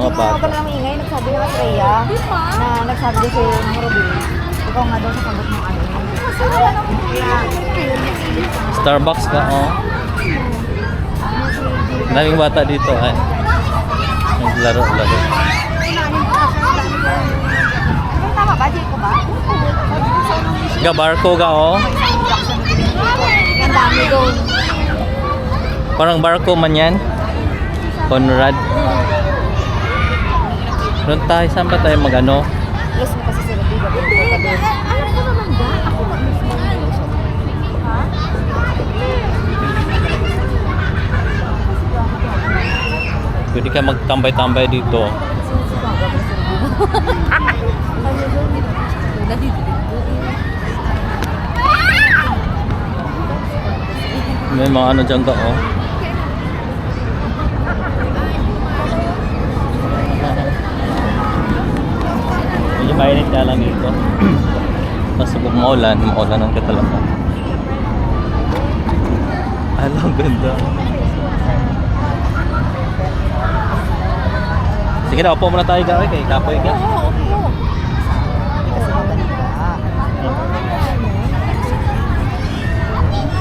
mga Huwag bata. ka na maingay, nagsabi na si Rhea na nagsabi ko sa'yo ng Ruby. Ikaw nga daw sa sagot ng ano. Starbucks ka, oh. Daming bata dito, ay. Naglaro-laro. Tama ba? Di ko ba? Ga barko ka, oh. Ang dami doon. Parang barko man yan. Conrad. Doon tayo, saan ba tayo mag-ano? Yes, mo kasi si Ruby. Alam ko naman ba? Ako mag-mismo nila siya. Ha? Pwede ka magtambay-tambay dito. May mga ano dyan ka, oh. Medyo mainit nga lang dito. Tapos kung maulan ang katalaman. Alam, ganda. Sige na, upo muna tayo, kay kapoy ka.